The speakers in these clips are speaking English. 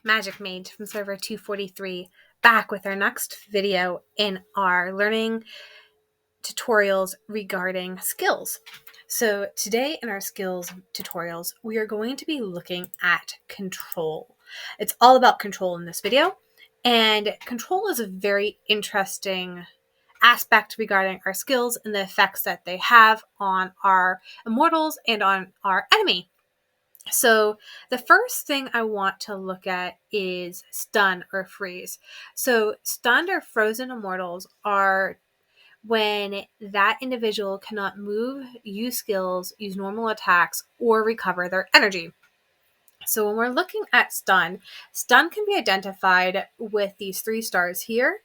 Magic Mage from server 243, back with our next video in our learning tutorials regarding skills. So today in our skills tutorials, we are going to be looking at control. It's all about control in this video, and control is a very interesting aspect regarding our skills and the effects that they have on our immortals and on our enemy. So the first thing I want to look at is stun or freeze. So stunned or frozen immortals are when that individual cannot move, use skills, use normal attacks, or recover their energy. So when we're looking at stun can be identified with these 3 stars here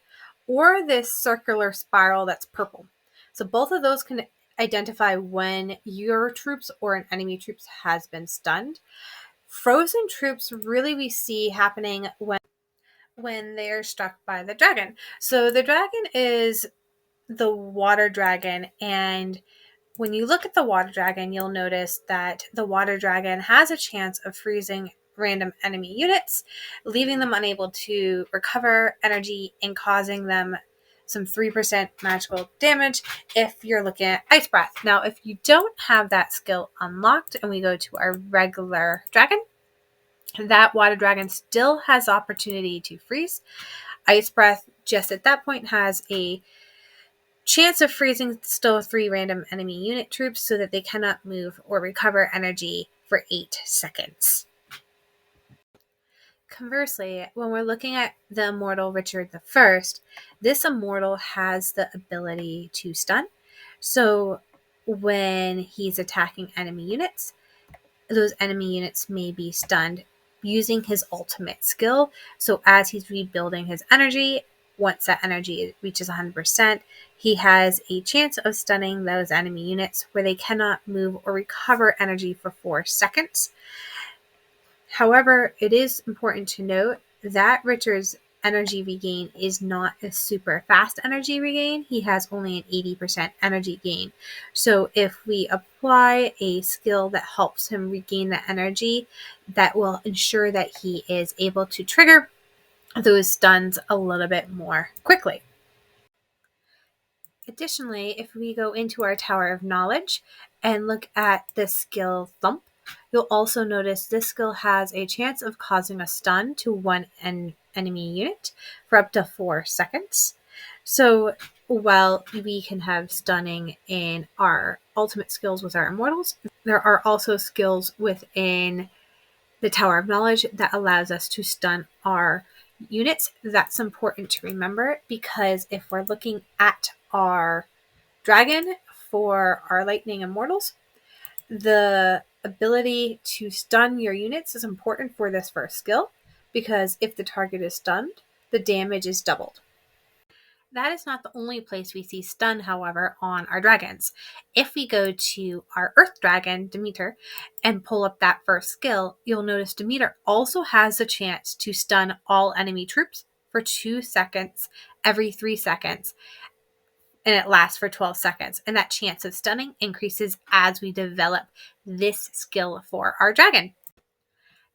or this circular spiral that's purple. So both of those can identify when your troops or an enemy troops has been stunned. Frozen troops really we see happening when they're struck by the dragon. So the dragon is the water dragon, and when you look at the water dragon, you'll notice that the water dragon has a chance of freezing random enemy units, leaving them unable to recover energy and causing them some 3% magical damage if you're looking at Ice Breath. Now, if you don't have that skill unlocked and we go to our regular dragon, that water dragon still has opportunity to freeze. Ice Breath just at that point has a chance of freezing still 3 random enemy unit troops so that they cannot move or recover energy for 8 seconds. Conversely, when we're looking at the immortal Richard I, this immortal has the ability to stun. So when he's attacking enemy units, those enemy units may be stunned using his ultimate skill. So as he's rebuilding his energy, once that energy reaches 100%, he has a chance of stunning those enemy units where they cannot move or recover energy for 4 seconds. However, it is important to note that Richard's energy regain is not a super fast energy regain. He has only an 80% energy gain. So if we apply a skill that helps him regain that energy, that will ensure that he is able to trigger those stuns a little bit more quickly. Additionally, if we go into our Tower of Knowledge and look at the skill Thump, you'll also notice this skill has a chance of causing a stun to one enemy unit for up to 4 seconds. So while we can have stunning in our ultimate skills with our immortals, there are also skills within the Tower of Knowledge that allows us to stun our units. That's important to remember, because if we're looking at our dragon for our lightning immortals, the ability to stun your units is important for this first skill, because if the target is stunned, the damage is doubled. That is not the only place we see stun, however, on our dragons. If we go to our earth dragon, Demeter, and pull up that first skill, you'll notice Demeter also has a chance to stun all enemy troops for 2 seconds every 3 seconds. And it lasts for 12 seconds. And that chance of stunning increases as we develop this skill for our dragon.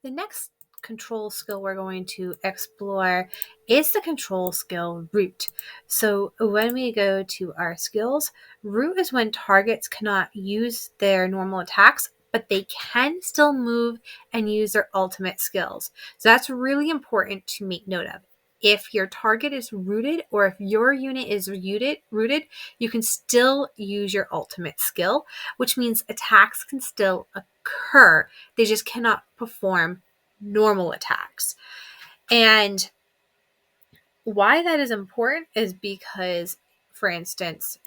The next control skill we're going to explore is the control skill Root. So when we go to our skills, Root is when targets cannot use their normal attacks, but they can still move and use their ultimate skills. So that's really important to make note of. If your target is rooted, or if your unit is rooted, you can still use your ultimate skill, which means attacks can still occur. They just cannot perform normal attacks. And why that is important is because, for instance,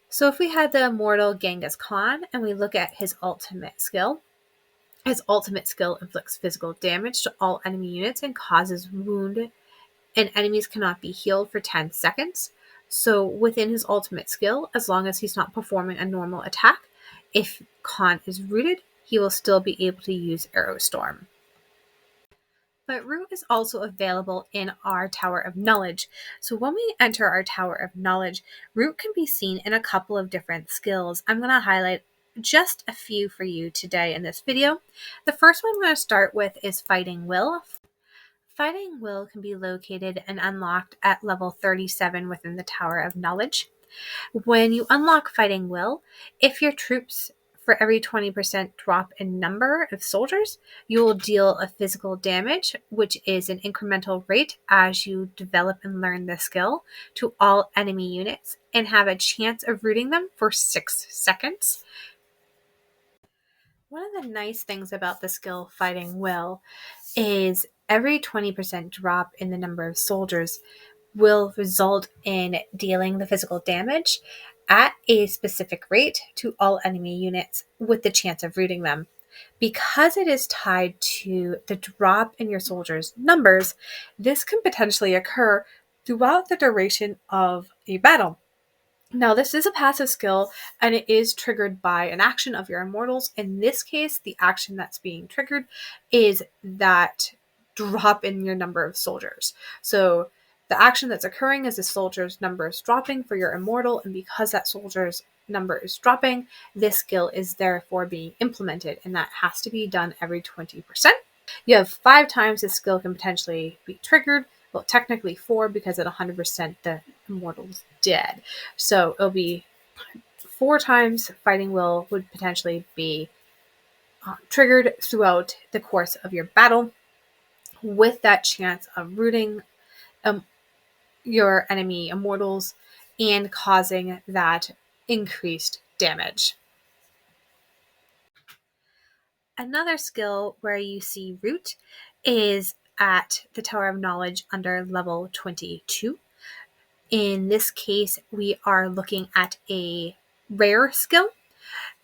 so if we had the immortal Genghis Khan and we look at his ultimate skill inflicts physical damage to all enemy units and causes wound, and enemies cannot be healed for 10 seconds. So within his ultimate skill, as long as he's not performing a normal attack, if Khan is rooted, he will still be able to use Arrow Storm. But Root is also available in our Tower of Knowledge. So when we enter our Tower of Knowledge, Root can be seen in a couple of different skills. I'm going to highlight just a few for you today in this video. The first one I'm going to start with is Fighting Will. Fighting Will can be located and unlocked at level 37 within the Tower of Knowledge. When you unlock Fighting Will, if your troops, for every 20% drop in number of soldiers, you will deal a physical damage, which is an incremental rate as you develop and learn the skill, to all enemy units and have a chance of rooting them for 6 seconds. One of the nice things about the skill Fighting Will is every 20% drop in the number of soldiers will result in dealing the physical damage at a specific rate to all enemy units with the chance of rooting them. Because it is tied to the drop in your soldiers' numbers, this can potentially occur throughout the duration of a battle. Now, this is a passive skill, and it is triggered by an action of your immortals. In this case, the action that's being triggered is that drop in your number of soldiers. So the action that's occurring is the soldier's number is dropping for your immortal, and because that soldier's number is dropping, this skill is therefore being implemented, and that has to be done every 20%. You have 5 times this skill can potentially be triggered. Well, technically 4, because at 100% the immortal's dead. So it'll be 4 times Fighting Will would potentially be triggered throughout the course of your battle, with that chance of rooting your enemy immortals and causing that increased damage. Another skill where you see root is at the Tower of Knowledge under level 22. In this case, we are looking at a rare skill,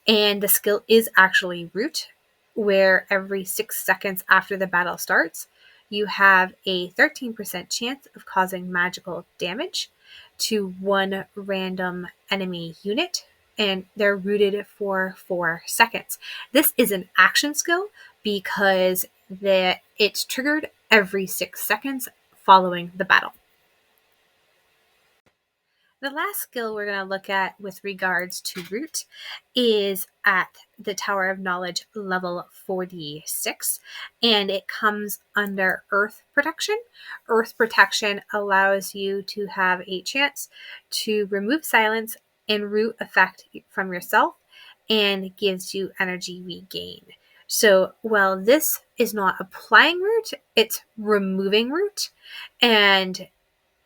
and the skill is actually root, where every 6 seconds after the battle starts, you have a 13% chance of causing magical damage to one random enemy unit, and they're rooted for 4 seconds. This is an action skill because it's triggered every 6 seconds following the battle. The last skill we're going to look at with regards to root is at the Tower of Knowledge level 46, and it comes under Earth Protection. Earth Protection allows you to have a chance to remove silence and root effect from yourself, and gives you energy regain. So while this is not applying root, it's removing root, and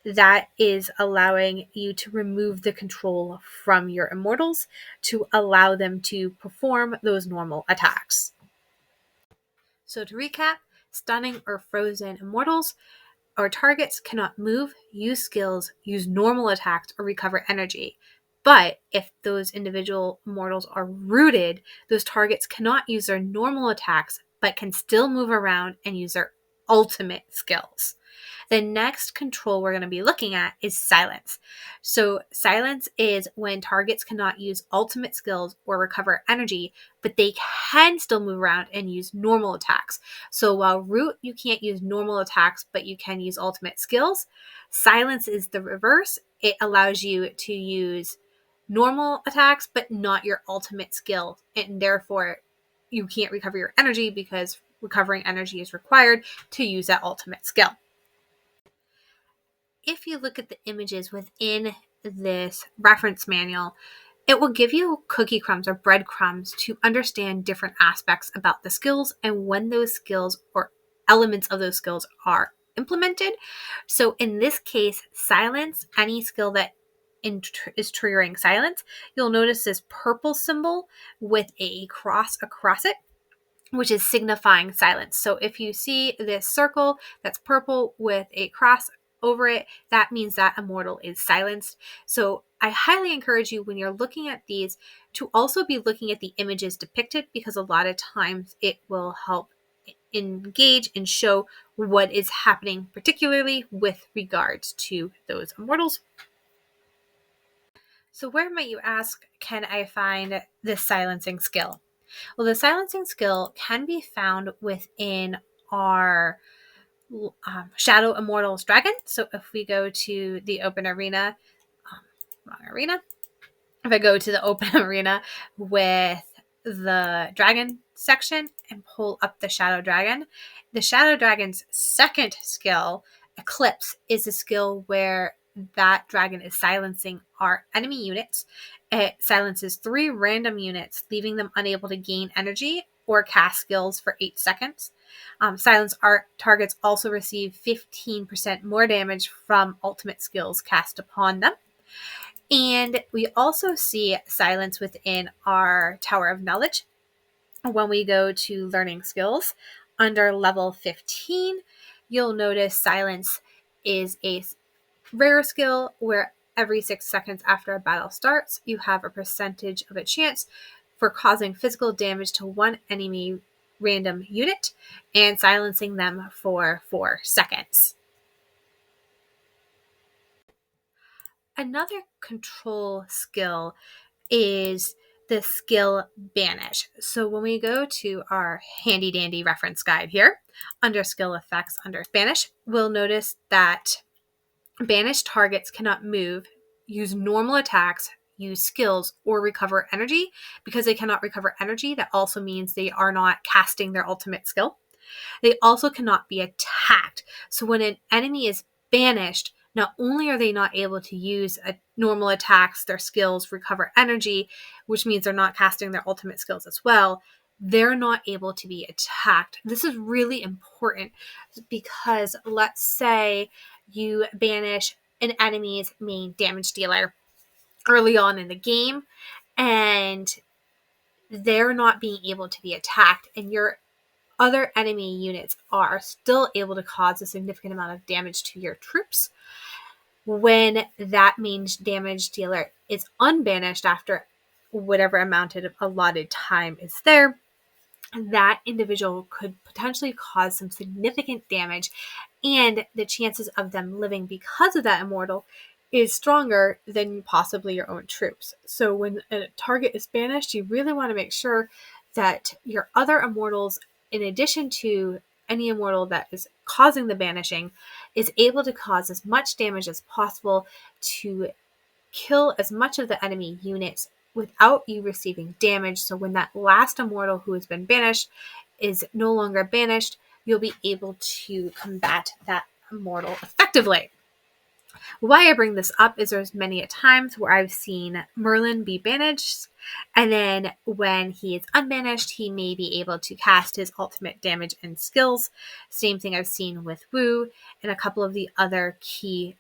that is allowing you to remove the control from your immortals to allow them to perform those normal attacks. So to recap, stunning or frozen immortals or targets cannot move, use skills, use normal attacks, or recover energy. But if those individual immortals are rooted, those targets cannot use their normal attacks, but can still move around and use their ultimate skills. The next control we're going to be looking at is silence. So silence is when targets cannot use ultimate skills or recover energy, but they can still move around and use normal attacks. So while root, you can't use normal attacks, but you can use ultimate skills. Silence is the reverse. It allows you to use normal attacks, but not your ultimate skill. And therefore, you can't recover your energy because recovering energy is required to use that ultimate skill. If you look at the images within this reference manual, it will give you cookie crumbs or breadcrumbs to understand different aspects about the skills and when those skills or elements of those skills are implemented. So in this case, silence, any skill that is triggering silence, you'll notice this purple symbol with a cross across it, which is signifying silence. So if you see this circle that's purple with a cross over it, that means that immortal is silenced. So I highly encourage you, when you're looking at these, to also be looking at the images depicted, because a lot of times it will help engage and show what is happening, particularly with regards to those immortals. So where might you ask, can I find this silencing skill? Well, the silencing skill can be found within our Shadow Immortals Dragon. So if we go to the open arena, if I go to the open arena with the dragon section and pull up the shadow dragon. The shadow dragon's second skill, Eclipse, is a skill where that dragon is silencing our enemy units. It silences 3 random units, leaving them unable to gain energy or cast skills for 8 seconds. Silence art targets also receive 15% more damage from ultimate skills cast upon them. And we also see silence within our Tower of Knowledge. When we go to learning skills, under level 15, you'll notice silence is a rare skill where every 6 seconds after a battle starts, you have a percentage of a chance for causing physical damage to one enemy random unit and silencing them for 4 seconds. Another control skill is the skill Banish. So when we go to our handy dandy reference guide here, under skill effects, under Banish, we'll notice that banished targets cannot move, use normal attacks, use skills, or recover energy. Because they cannot recover energy, that also means they are not casting their ultimate skill. They also cannot be attacked. So when an enemy is banished, not only are they not able to use normal attacks, their skills, recover energy, which means they're not casting their ultimate skills as well, they're not able to be attacked. This is really important because let's say you banish an enemy's main damage dealer early on in the game and they're not being able to be attacked, and your other enemy units are still able to cause a significant amount of damage to your troops. When that main damage dealer is unbanished after whatever amount of allotted time is there, that individual could potentially cause some significant damage, and the chances of them living because of that immortal is stronger than possibly your own troops. So when a target is banished, you really want to make sure that your other immortals, in addition to any immortal that is causing the banishing, is able to cause as much damage as possible to kill as much of the enemy units without you receiving damage. So when that last immortal who has been banished is no longer banished, you'll be able to combat that immortal effectively. Why I bring this up is there's many a times where I've seen Merlin be banished, and then when he is unbanished, he may be able to cast his ultimate damage and skills. Same thing I've seen with Wu and a couple of the other key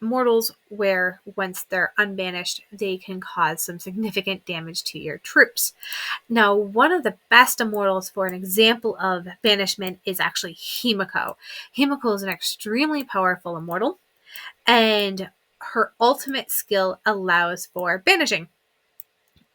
mortals where once they're unbanished, they can cause some significant damage to your troops. Now, one of the best immortals for an example of banishment is actually Himiko. Himiko is an extremely powerful immortal, and her ultimate skill allows for banishing.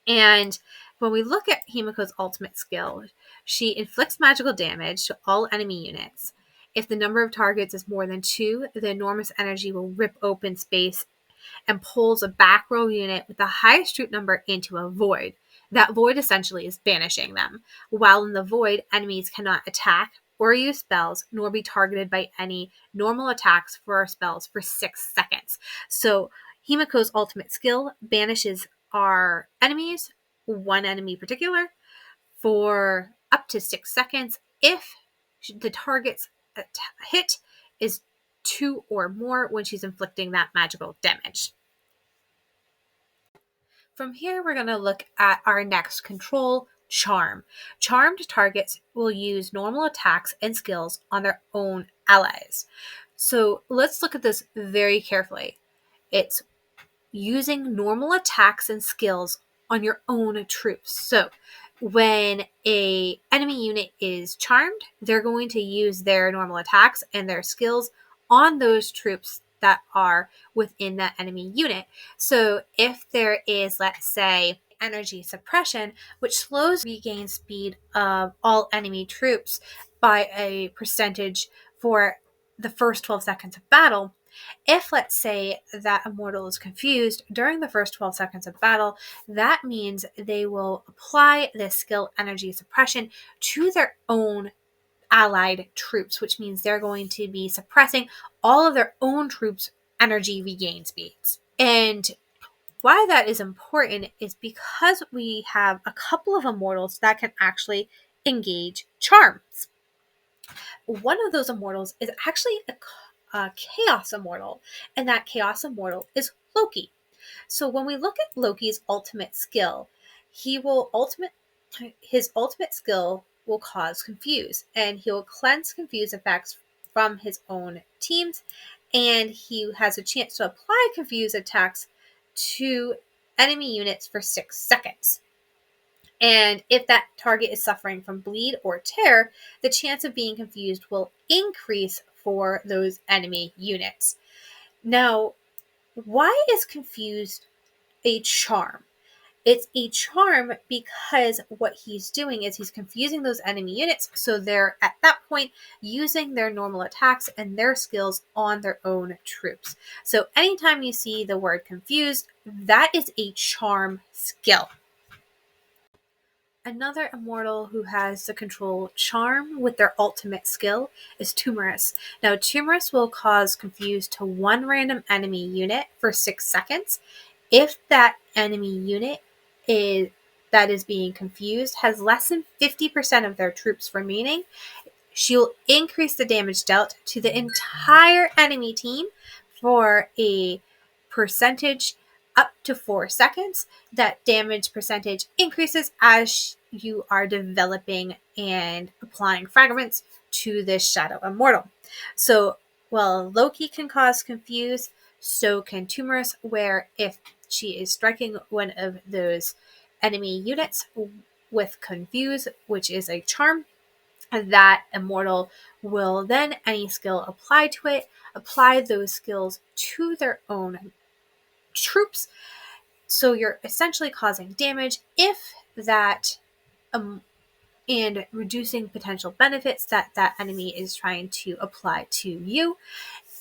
And when we look at Himiko's ultimate skill, she inflicts magical damage to all enemy units. If the number of targets is more than 2, the enormous energy will rip open space and pulls a back row unit with the highest troop number into a void. That void essentially is banishing them. While in the void, enemies cannot attack or use spells, nor be targeted by any normal attacks for spells for 6 seconds. So Himiko's ultimate skill banishes our enemies, one enemy in particular, for up to 6 seconds if the target's hit is 2 or more when she's inflicting that magical damage. From here, we're going to look at our next control, Charm. Charmed targets will use normal attacks and skills on their own allies. So let's look at this very carefully. It's using normal attacks and skills on your own troops. So when a enemy unit is charmed, they're going to use their normal attacks and their skills on those troops that are within that enemy unit. So if there is, let's say, energy suppression, which slows regain speed of all enemy troops by a percentage for the first 12 seconds of battle, if, let's say, that immortal is confused during the first 12 seconds of battle, that means they will apply this skill energy suppression to their own allied troops, which means they're going to be suppressing all of their own troops' energy regain speeds. And why that is important is because we have a couple of immortals that can actually engage charms. One of those immortals is actually a chaos immortal, and that chaos immortal is Loki. So when we look at Loki's ultimate skill, his ultimate skill will cause confuse, and he will cleanse confuse effects from his own teams, and he has a chance to apply confuse attacks to enemy units for 6 seconds. And if that target is suffering from bleed or tear, the chance of being confused will increase for those enemy units. Now, why is confused a charm? It's a charm because what he's doing is he's confusing those enemy units, so they're at that point using their normal attacks and their skills on their own troops. So anytime you see the word confused, that is a charm skill. Another immortal who has the control charm with their ultimate skill is Tumorous. Now, Tumorous will cause confuse to one random enemy unit for 6 seconds. If that enemy unit that is being confused has less than 50% of their troops remaining, she'll increase the damage dealt to the entire enemy team for a percentage up to 4 seconds. That damage percentage increases as you are developing and applying fragments to this Shadow Immortal. So while Loki can cause confuse, so can Tumorous, where if she is striking one of those enemy units with confuse, which is a charm, that immortal will then, any skill applied to it, apply those skills to their own troops. So you're essentially causing damage if that and reducing potential benefits that that enemy is trying to apply to you.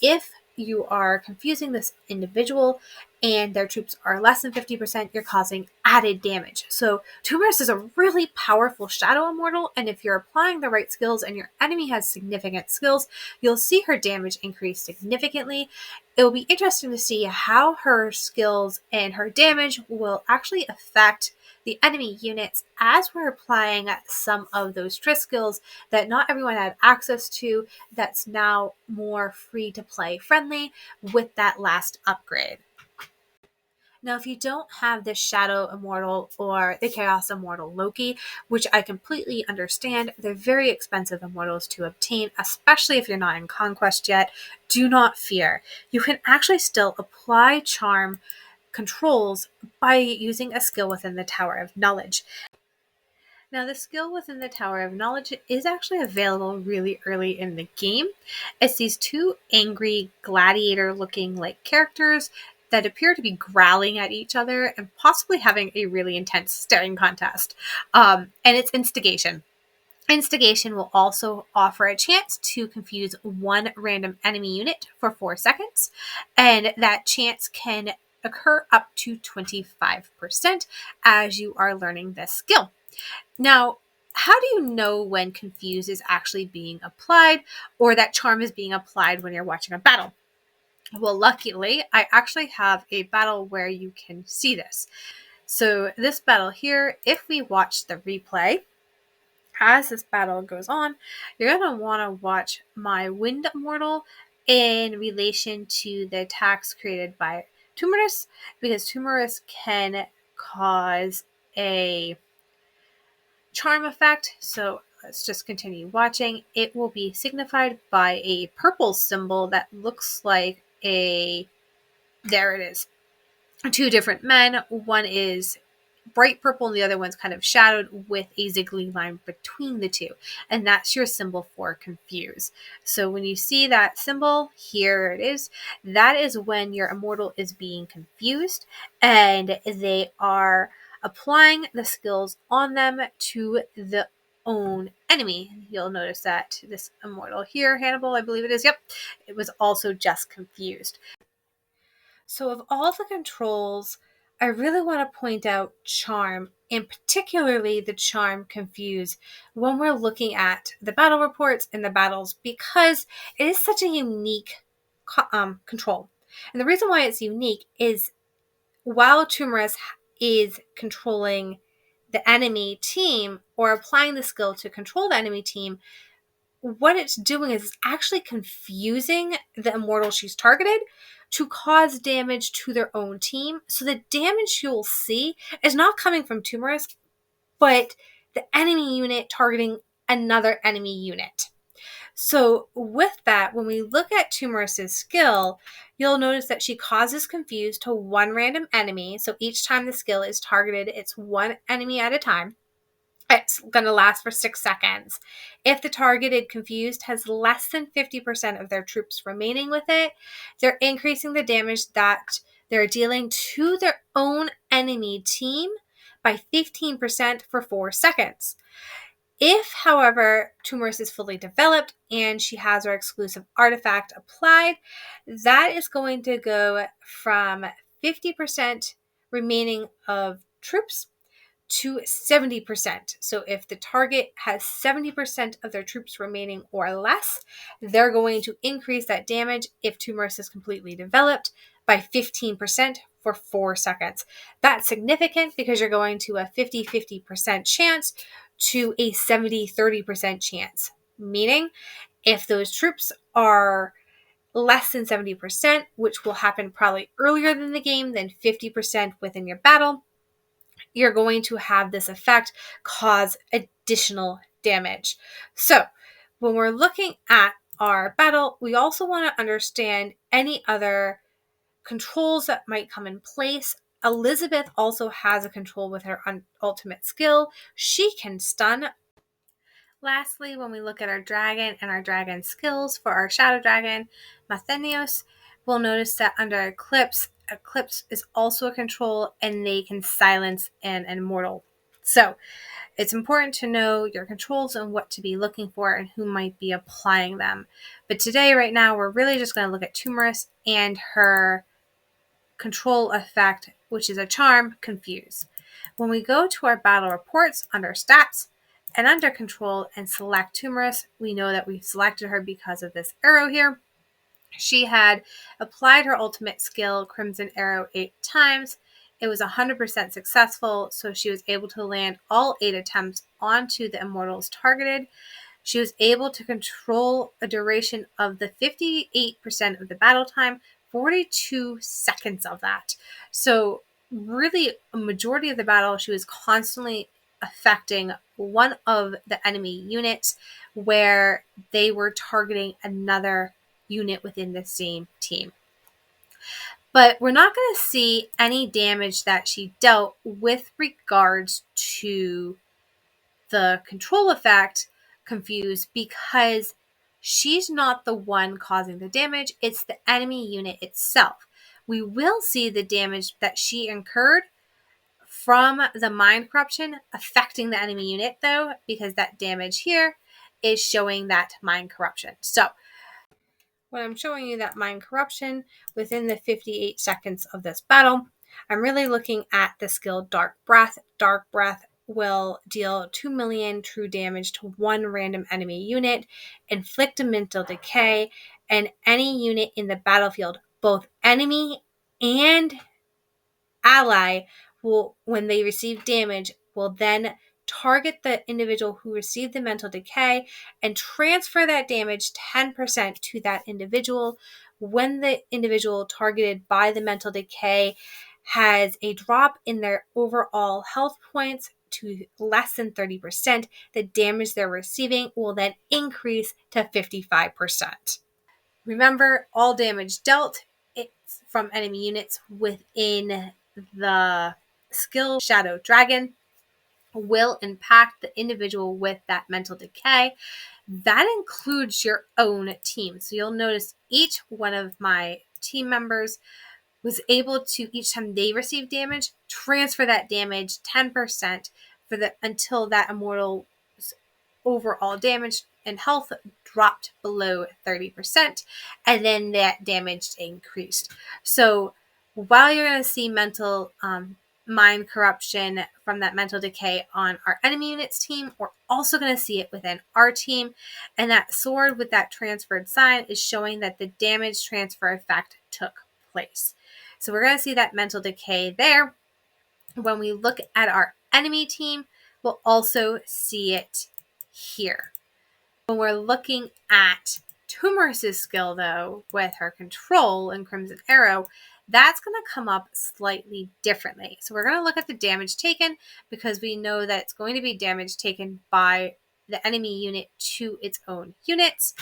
If you are confusing this individual and their troops are less than 50%, you're causing added damage. So Tumorous is a really powerful Shadow Immortal, and if you're applying the right skills and your enemy has significant skills, you'll see her damage increase significantly. It will be interesting to see how her skills and her damage will actually affect the enemy units as we're applying some of those Triss skills that not everyone had access to, that's now more free to play friendly with that last upgrade. Now, if you don't have the Shadow Immortal or the Chaos Immortal Loki, which I completely understand, they're very expensive immortals to obtain, especially if you're not in Conquest yet, do not fear. You can actually still apply charm controls by using a skill within the Tower of Knowledge. Now, the skill within the Tower of Knowledge is actually available really early in the game. It's these two angry gladiator-looking like characters that appear to be growling at each other and possibly having a really intense staring contest. And it's Instigation. Instigation will also offer a chance to confuse one random enemy unit for 4 seconds, and that chance can occur up to 25% as you are learning this skill. Now, how do you know when confuse is actually being applied or that charm is being applied when you're watching a battle? Well, luckily, I actually have a battle where you can see this. So this battle here, if we watch the replay, as this battle goes on, you're going to want to watch my Wind Immortal in relation to the attacks created by Tumorous, because Tumorous can cause a charm effect. So let's just continue watching. It will be signified by a purple symbol that looks like there it is, 2 different men. One is bright purple and the other one's kind of shadowed with a ziggly line between the two. And that's your symbol for confuse. So when you see that symbol, here it is, that is when your immortal is being confused and they are applying the skills on them to the own enemy. You'll notice that this immortal here, Hannibal, I believe it is, it was also just confused. So of all the controls, I really want to point out charm, and particularly the charm confuse, when we're looking at the battle reports and the battles, because it is such a unique control. And the reason why it's unique is while Tumorous is controlling the enemy team or applying the skill to control the enemy team, what it's doing is it's actually confusing the immortal she's targeted to cause damage to their own team. So the damage you'll see is not coming from Tumorous, but the enemy unit targeting another enemy unit. So with that, when we look at Tumorous's skill, you'll notice that she causes confuse to one random enemy. So each time the skill is targeted, it's one enemy at a time. It's going to last for 6 seconds. If the targeted confused has less than 50% of their troops remaining with it, they're increasing the damage that they're dealing to their own enemy team by 15% for 4 seconds. If, however, Tumorous is fully developed and she has her exclusive artifact applied, that is going to go from 50% remaining of troops to 70%. So if the target has 70% of their troops remaining or less, they're going to increase that damage if Tumorous is completely developed by 15% for 4 seconds. That's significant because you're going to a 50-50% chance to a 70-30% chance. Meaning, if those troops are less than 70%, which will happen probably earlier in the game than 50% within your battle, you're going to have this effect cause additional damage. So when we're looking at our battle, we also want to understand any other controls that might come in place. Elizabeth also has a control with her ultimate skill. She can stun. Lastly, when we look at our dragon and our dragon skills for our shadow dragon, Mathenios, we'll notice that under Eclipse is also a control and they can silence an immortal. So it's important to know your controls and what to be looking for and who might be applying them. But today, right now, we're really just going to look at Tumorous and her control effect, which is a charm, Confuse. When we go to our battle reports under stats and under control and select Tumorous, we know that we've selected her because of this arrow here. She had applied her ultimate skill, Crimson Arrow, 8 times. It was 100% successful, so she was able to land all 8 attempts onto the immortals targeted. She was able to control a duration of the 58% of the battle time, 42 seconds of that. So really, a majority of the battle, she was constantly affecting one of the enemy units where they were targeting another unit within the same team. But we're not going to see any damage that she dealt with regards to the control effect, Confuse, because she's not the one causing the damage. It's the enemy unit itself. We will see the damage that she incurred from the mind corruption affecting the enemy unit, though, because that damage here is showing that mind corruption. So when I'm showing you that mind corruption within the 58 seconds of this battle, I'm really looking at the skill Dark Breath. Dark Breath will deal 2 million true damage to one random enemy unit, inflict a mental decay, and any unit in the battlefield, both enemy and ally, will, when they receive damage, will then target the individual who received the mental decay and transfer that damage 10% to that individual. When the individual targeted by the mental decay has a drop in their overall health points to less than 30%, the damage they're receiving will then increase to 55%. Remember, all damage dealt from enemy units within the skill Shadow Dragon will impact the individual with that mental decay. That includes your own team. So you'll notice each one of my team members was able to, each time they receive damage, transfer that damage 10% for the until that immortal's overall damage and health dropped below 30%, and then that damage increased. So while you're going to see mental mind corruption from that mental decay on our enemy units team, we're also going to see it within our team. And that sword with that transferred sign is showing that the damage transfer effect took place. So we're going to see that mental decay there. When we look at our enemy team, we'll also see it here. When we're looking at Tumorous' skill, though, with her control and Crimson Arrow, that's going to come up slightly differently. So we're going to look at the damage taken, because we know that it's going to be damage taken by the enemy unit to its own units.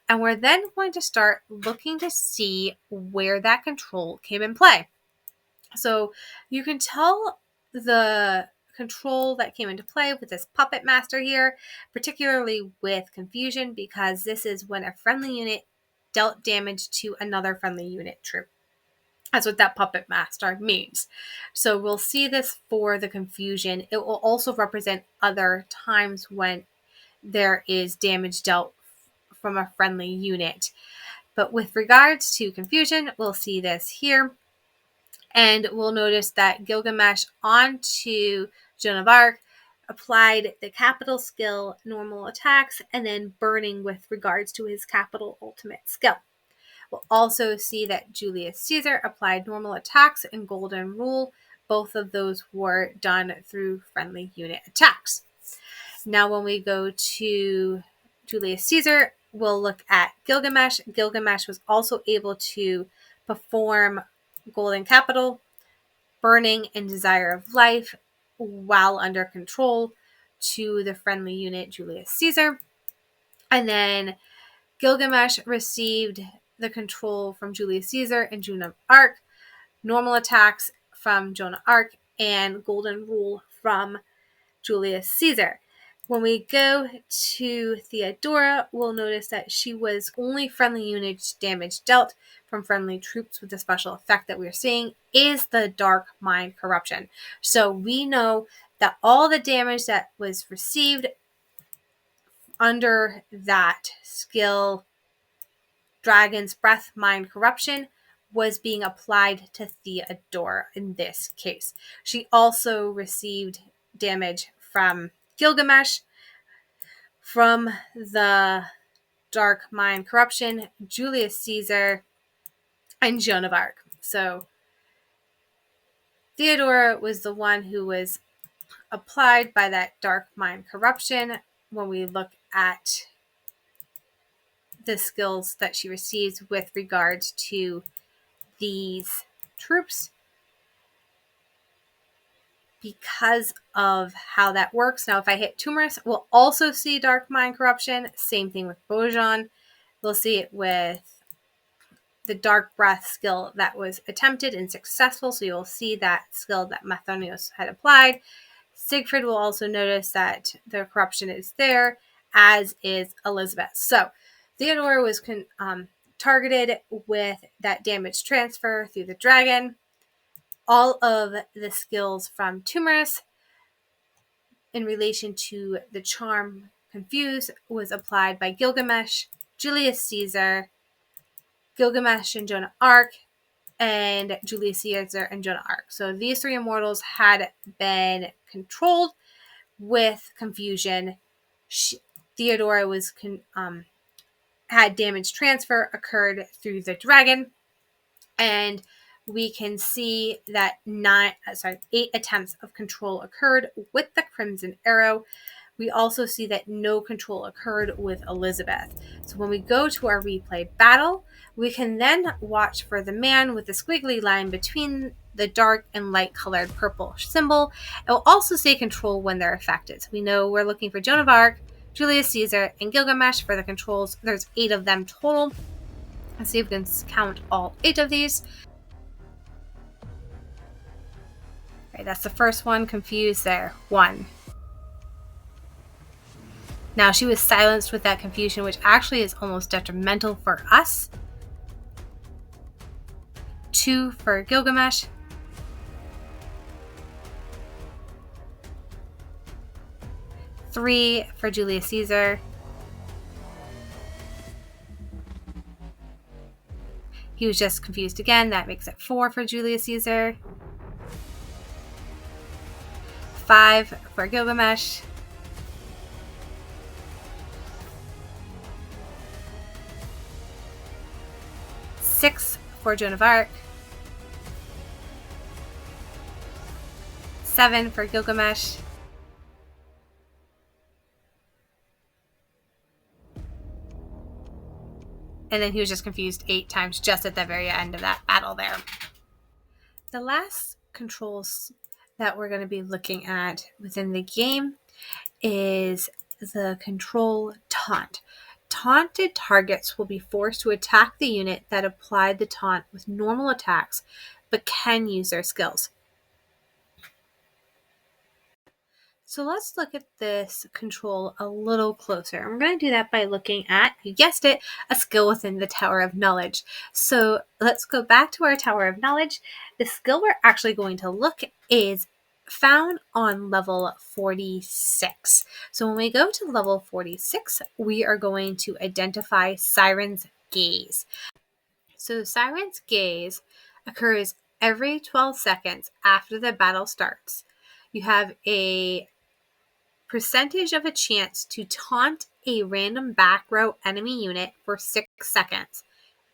And we're then going to start looking to see where that control came in play. So you can tell the control that came into play with this puppet master here, particularly with confusion, because this is when a friendly unit dealt damage to another friendly unit troop. That's what that puppet master means. So we'll see this for the confusion. It will also represent other times when there is damage dealt from a friendly unit. But with regards to confusion, we'll see this here. And we'll notice that Gilgamesh onto Joan of Arc applied the capital skill normal attacks, and then burning with regards to his capital ultimate skill. We'll also see that Julius Caesar applied normal attacks and golden rule. Both of those were done through friendly unit attacks. Now when we go to Julius Caesar, we'll look at Gilgamesh. Gilgamesh was also able to perform golden capital, burning, and desire of life while under control to the friendly unit Julius Caesar. And then Gilgamesh received the control from Julius Caesar and Joan of Arc, normal attacks from Joan of Arc, and golden rule from Julius Caesar. When we go to Theodora, we'll notice that she was only friendly unit damage dealt from friendly troops, with the special effect that we're seeing is the Dark Mind Corruption. So we know that all the damage that was received under that skill, Dragon's Breath Mind Corruption, was being applied to Theodora in this case. She also received damage from Gilgamesh from the Dark Mind Corruption, Julius Caesar, and Joan of Arc. So Theodora was the one who was applied by that Dark Mind Corruption when we look at the skills that she receives with regards to these troops. Because of how that works. Now, if I hit Tumorous, we'll also see Dark Mind Corruption. Same thing with Bojan. We'll see it with the Dark Breath skill that was attempted and successful. So you'll see that skill that Mathonios had applied. Siegfried will also notice that the corruption is there, as is Elizabeth. So Theodora was targeted with that damage transfer through the dragon. All of the skills from Tumorous in relation to the charm Confuse was applied by Gilgamesh, Julius Caesar, Gilgamesh and Joan of Arc, and Julius Caesar and Joan of Arc. So these three immortals had been controlled with confusion. Theodora was had damage transfer occurred through the dragon, and we can see that 8 attempts of control occurred with the Crimson Arrow. We also see that no control occurred with Elizabeth. So when we go to our replay battle, we can then watch for the man with the squiggly line between the dark and light colored purple symbol. It will also say control when they're affected. So we know we're looking for Joan of Arc, Julius Caesar, and Gilgamesh for the controls. There's 8 of them total. Let's see if we can count all 8 of these. Okay, that's the first one. Confused there. 1. Now she was silenced with that confusion, which actually is almost detrimental for us. 2 for Gilgamesh. 3 for Julius Caesar. He was just confused again. That makes it 4 for Julius Caesar. 5 for Gilgamesh. 6 for Joan of Arc. 7 for Gilgamesh. And then he was just confused 8 times just at the very end of that battle there. The last controls that we're going to be looking at within the game is the control taunt. Taunted targets will be forced to attack the unit that applied the taunt with normal attacks, but can use their skills. So let's look at this control a little closer. And we're going to do that by looking at, you guessed it, a skill within the Tower of Knowledge. So let's go back to our Tower of Knowledge. The skill we're actually going to look is found on level 46. So when we go to level 46, we are going to identify Siren's Gaze. So Siren's Gaze occurs every 12 seconds after the battle starts. You have a percentage of a chance to taunt a random back row enemy unit for 6 seconds.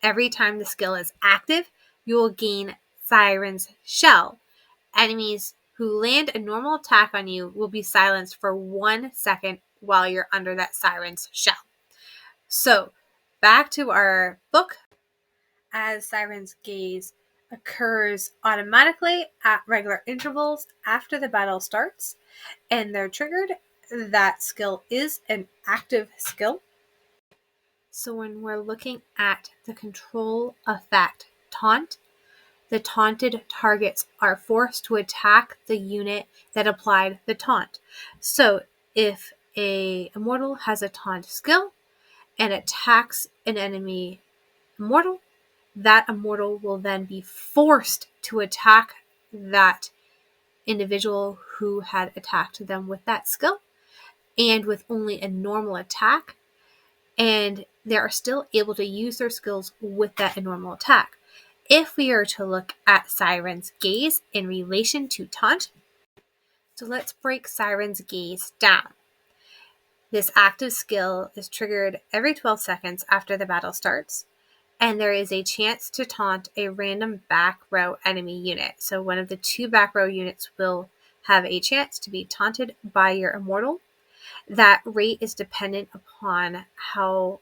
Every time the skill is active, you will gain Siren's Shell. Enemies who land a normal attack on you will be silenced for 1 second while you're under that Siren's Shell. So, back to our book. As Siren's Gaze occurs automatically at regular intervals after the battle starts, and they're triggered, that skill is an active skill. So when we're looking at the control effect taunt, the taunted targets are forced to attack the unit that applied the taunt. So if a immortal has a taunt skill and attacks an enemy immortal, that immortal will then be forced to attack that individual who had attacked them with that skill, and with only a normal attack, and they are still able to use their skills with that normal attack. If we are to look at Siren's Gaze in relation to taunt, so let's break Siren's Gaze down. This active skill is triggered every 12 seconds after the battle starts, and there is a chance to taunt a random back row enemy unit. So one of the 2 back row units will have a chance to be taunted by your immortal. That rate is dependent upon how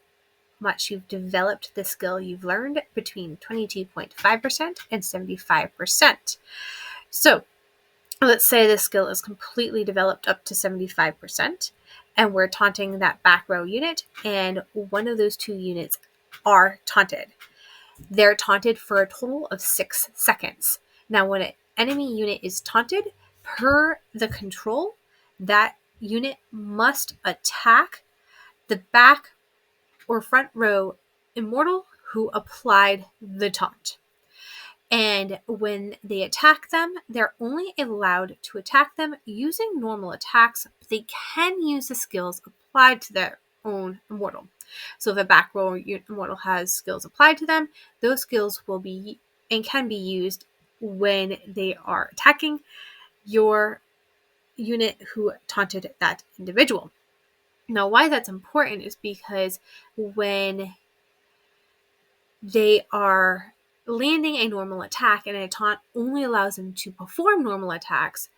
much you've developed the skill you've learned, between 22.5% and 75%. So let's say the skill is completely developed up to 75%, and we're taunting that back row unit, and one of those 2 units are taunted. They're taunted for a total of 6 seconds. Now, when an enemy unit is taunted, per the control, that unit must attack the back or front row immortal who applied the taunt. And when they attack them, they're only allowed to attack them using normal attacks, but they can use the skills applied to their own immortal. So if a back row immortal has skills applied to them, those skills will be and can be used when they are attacking your unit who taunted that individual. Now, why that's important is because when they are landing a normal attack and a taunt only allows them to perform normal attacks,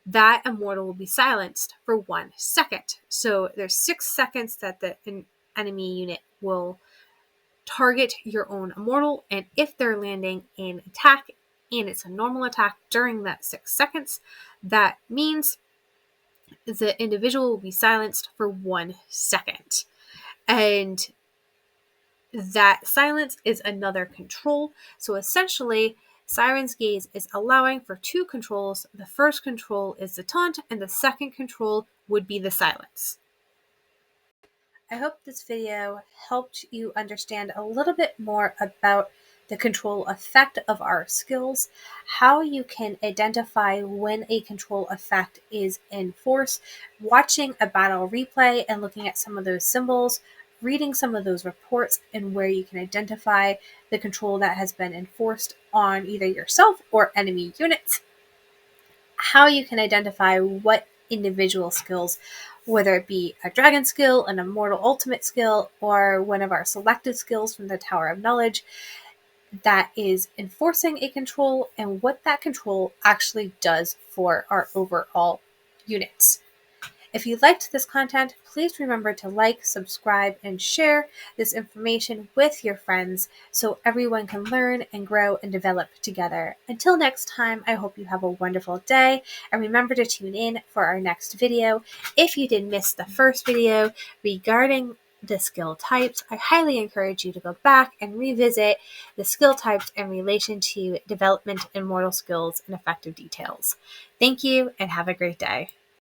that immortal will be silenced for 1 second. So there's 6 seconds that the enemy unit will target your own immortal, and if they're landing an attack and it's a normal attack during that 6 seconds, that means the individual will be silenced for 1 second. And that silence is another control. So essentially, Siren's Gaze is allowing for 2 controls. The first control is the taunt, and the second control would be the silence. I hope this video helped you understand a little bit more about the control effect of our skills, how you can identify when a control effect is in force, watching a battle replay and looking at some of those symbols, reading some of those reports, and where you can identify the control that has been enforced on either yourself or enemy units, how you can identify what individual skills, whether it be a dragon skill, an immortal ultimate skill, or one of our selected skills from the Tower of Knowledge, that is enforcing a control and what that control actually does for our overall units. If you liked this content, please remember to like, subscribe, and share this information with your friends so everyone can learn and grow and develop together. Until next time, I hope you have a wonderful day, and remember to tune in for our next video. If you did miss the first video regarding the skill types, I highly encourage you to go back and revisit the skill types in relation to development and mortal skills and effective details. Thank you and have a great day.